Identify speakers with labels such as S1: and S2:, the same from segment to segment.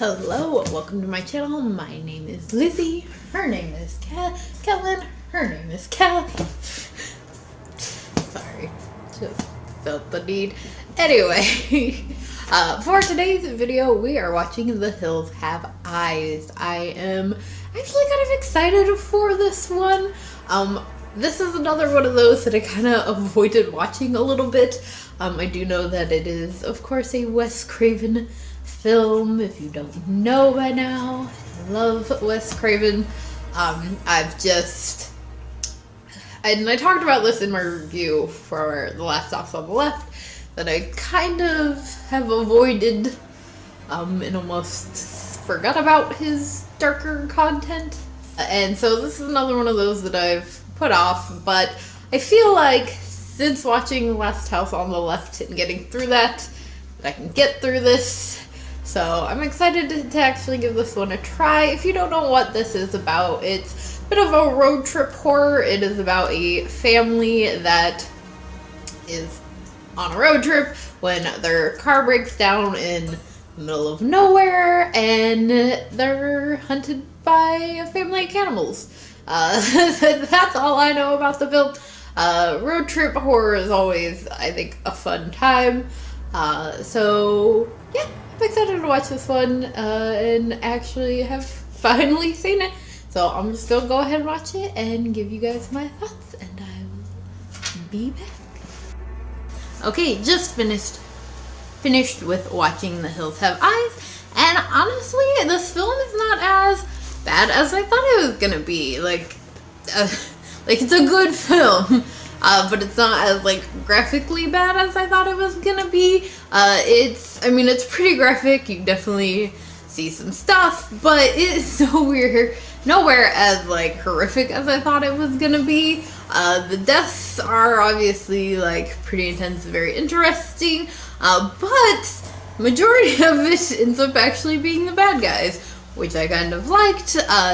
S1: Hello, welcome to my channel. My name is Lizzie. Her name is Kellen. Her name is Callie. Sorry, just felt the need. Anyway, for today's video, we are watching The Hills Have Eyes. I am actually kind of excited for this one. This is another one of those that I kind of avoided watching a little bit. I do know that it is, of course, a Wes Craven film. If you don't know by now, I love Wes Craven. And I talked about this in my review for The Last House on the Left, that I kind of have avoided and almost forgot about his darker content. And so this is another one of those that I've put off, but I feel like since watching Last House on the Left and getting through that I can get through this. So I'm excited to actually give this one a try. If you don't know what this is about, it's a bit of a road trip horror. It is about a family that is on a road trip when their car breaks down in the middle of nowhere and they're hunted by a family of cannibals. That's all I know about the film. Road trip horror is always, I think, a fun time. So yeah, I'm excited to watch this one and actually have finally seen it. So I'm just gonna go ahead and watch it and give you guys my thoughts, and I will be back. Okay, just finished with watching The Hills Have Eyes, and honestly, this film is not as bad as I thought it was gonna be. Like it's a good film. But it's not as, graphically bad as I thought it was gonna be. It's pretty graphic. You definitely see some stuff, but it's nowhere as, horrific as I thought it was gonna be. The deaths are obviously, pretty intense and very interesting, but majority of it ends up actually being the bad guys, which I kind of liked.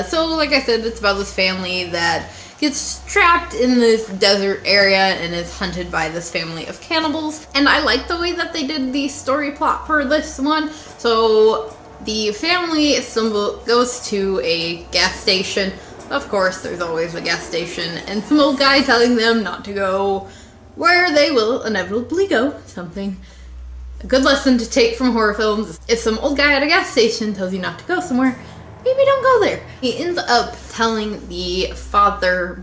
S1: So, like I said, it's about this family that gets trapped in this desert area and is hunted by this family of cannibals. And I like the way that they did the story plot for this one. So the family goes to a gas station. Of course, there's always a gas station, and some old guy telling them not to go where they will inevitably go. A good lesson to take from horror films. If some old guy at a gas station tells you not to go somewhere, maybe don't go there. He ends up telling the father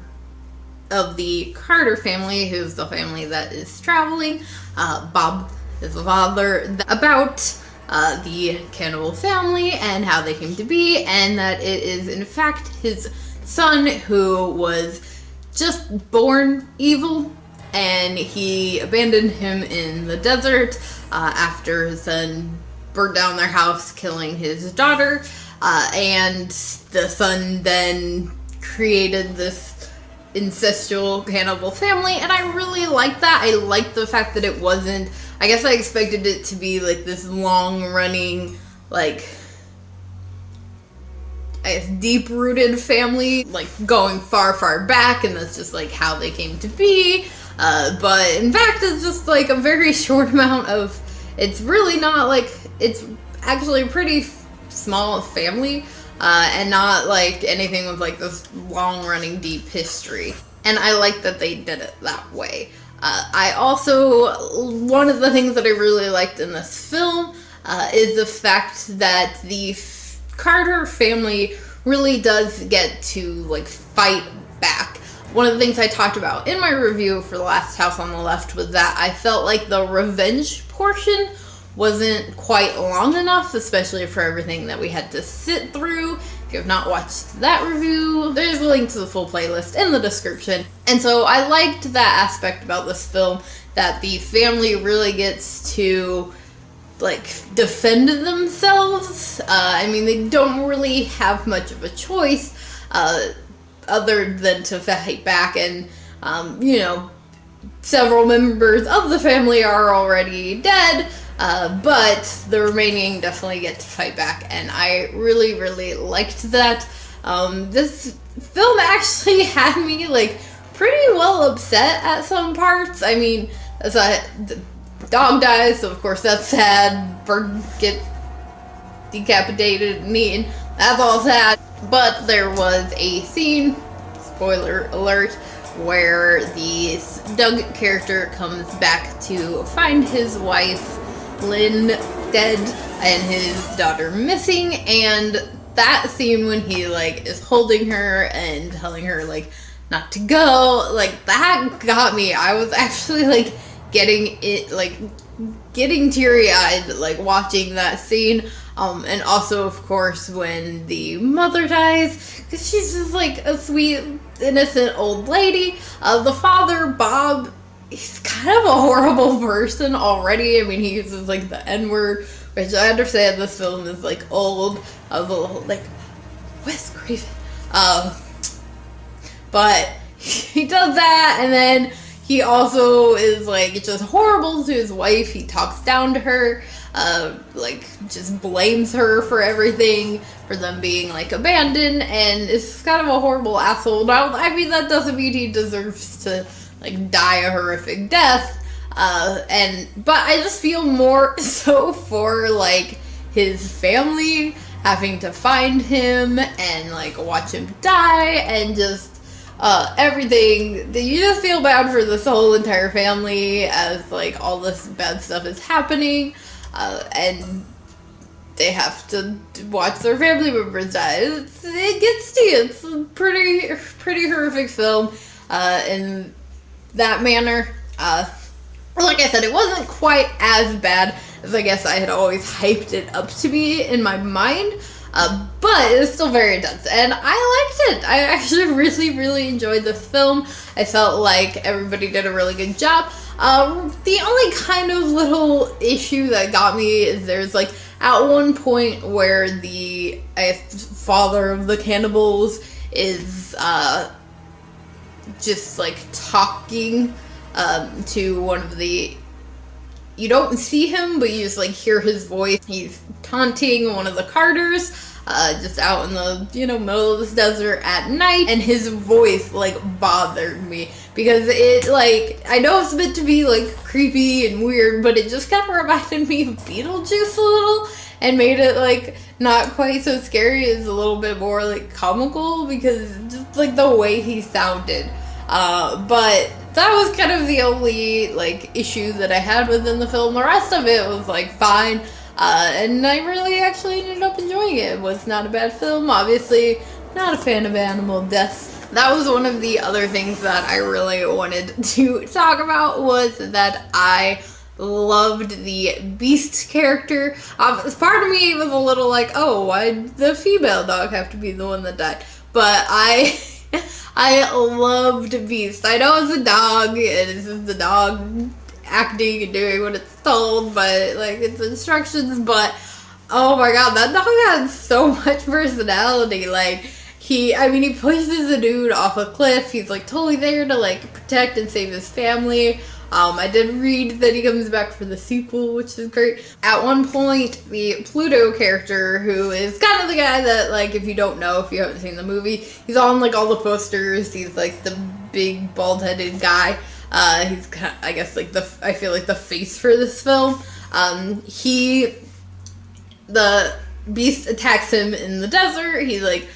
S1: of the Carter family, who's the family that is traveling, Bob is the father, about the cannibal family and how they came to be, and that it is in fact his son who was just born evil, and he abandoned him in the desert after his son burned down their house, killing his daughter. And the son then created this incestual cannibal family, and I really like that. I like the fact that it wasn't, I guess I expected it to be this long-running, deep-rooted family, going far back, and that's just, how they came to be. But in fact, it's just, a very short amount of, it's really not, it's actually pretty small family, and not anything with this long-running deep history. And I like that they did it that way. I also, one of the things that I really liked in this film is the fact that the Carter family really does get to fight back. One of the things I talked about in my review for The Last House on the Left was that I felt like the revenge portion wasn't quite long enough, especially for everything that we had to sit through. If you have not watched that review, there's a link to the full playlist in the description. And so I liked that aspect about this film, that the family really gets to defend themselves. They don't really have much of a choice other than to fight back, and several members of the family are already dead. But the remaining definitely get to fight back, and I really liked that. This film actually had me pretty well upset at some parts. The dog dies, so of course that's sad. Bird gets decapitated and eaten. That's all sad. But there was a scene, spoiler alert, where the Doug character comes back to find his wife, Lynn, dead, and his daughter missing, and that scene when he, like, is holding her and telling her, like, not to go, like, that got me. I was actually, like, getting teary-eyed, like, watching that scene. And also, of course, when the mother dies, because she's just, like, a sweet, innocent old lady. The father, Bob, he's kind of a horrible person already. I mean, he uses, like, the N-word, which I understand this film is, like, old. I was a little, like, Wes Craven. But he does that, and then he also is, like, just horrible to his wife. He talks down to her, like, just blames her for everything, for them being, like, abandoned, and is kind of a horrible asshole. Now, I mean, that doesn't mean he deserves to, like, die a horrific death, but I just feel more so for, like, his family having to find him and, like, watch him die, and just everything. You just feel bad for this whole entire family as, like, all this bad stuff is happening, and they have to watch their family members die. It gets to you. It's a pretty horrific film in that manner. Like I said, it wasn't quite as bad as I guess I had always hyped it up to be in my mind. But it was still very intense, and I liked it. I actually really enjoyed this film. I felt like everybody did a really good job. The only kind of little issue that got me is there's, like, at one point where the father of the cannibals is just, like, talking to one of the... You don't see him, but you just, like, hear his voice. He's taunting one of the carters, just out in the, middle of this desert at night, and his voice, like, bothered me, because it, like, I know it's meant to be, like, creepy and weird, but it just kind of reminded me of Beetlejuice a little, and made it, like, not quite so scary. It's a little bit more, like, comical, because just, like, the way he sounded. But that was kind of the only, like, issue that I had within the film. The rest of it was, like, fine, and I really actually ended up enjoying it. It was not a bad film. Obviously, not a fan of animal deaths. That was one of the other things that I really wanted to talk about, was that I loved the Beast character. Part of me was a little like, oh, why'd the female dog have to be the one that died? But I loved Beast. I know it's a dog, and it's just the dog acting and doing what it's told, but, like, its instructions, but, oh my god, that dog had so much personality. Like, he pushes a dude off a cliff. He's, like, totally there to, like, protect and save his family. I did read that he comes back for the sequel, which is great. At one point, the Pluto character, who is kind of the guy that, like, if you don't know, if you haven't seen the movie, he's on, like, all the posters. He's, like, the big, bald-headed guy. He's kind of, I guess, like, I feel like the face for this film. The Beast attacks him in the desert. He, like,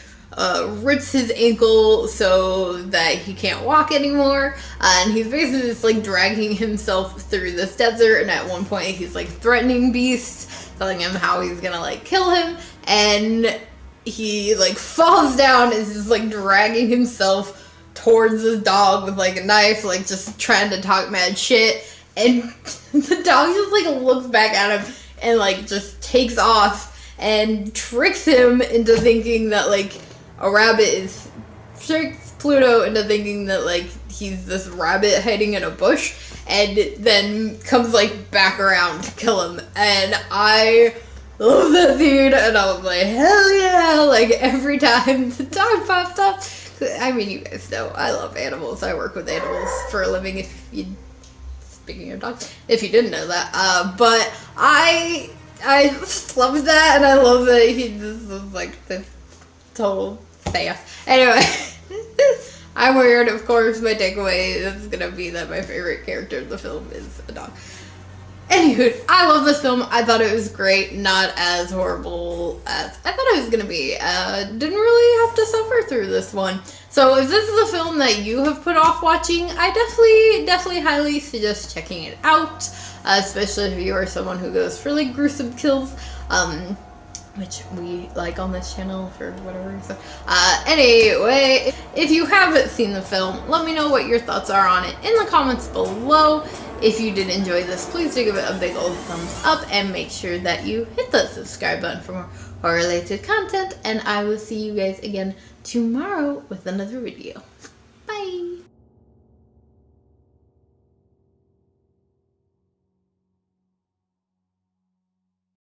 S1: rips his ankle so that he can't walk anymore, and he's basically just, like, dragging himself through this desert, and at one point he's, like, threatening Beast, telling him how he's gonna, like, kill him, and he, like, falls down and is just, like, dragging himself towards his dog with, like, a knife, like, just trying to talk mad shit, and the dog just, like, looks back at him and, like, just takes off and tricks him into thinking that, like, tricks Pluto into thinking that, like, he's this rabbit hiding in a bush, and then comes, like, back around to kill him. And I love that scene, and I was like, hell yeah! Like, every time the dog pops up. I mean, you guys know, I love animals. I work with animals for a living, speaking of dogs, if you didn't know that. But I just love that, and I love that he just was, like, this total faff. Anyway, I'm weird, of course. My takeaway is gonna be that my favorite character in the film is a dog. Anywho, I love this film. I thought it was great. Not as horrible as I thought it was going to be. Didn't really have to suffer through this one. So if this is a film that you have put off watching, I definitely highly suggest checking it out. Especially if you are someone who goes for like gruesome kills. Which we like on this channel for whatever reason. Anyway, if you haven't seen the film, let me know what your thoughts are on it in the comments below. If you did enjoy this, please do give it a big old thumbs up and make sure that you hit that subscribe button for more horror related content. And I will see you guys again tomorrow with another video.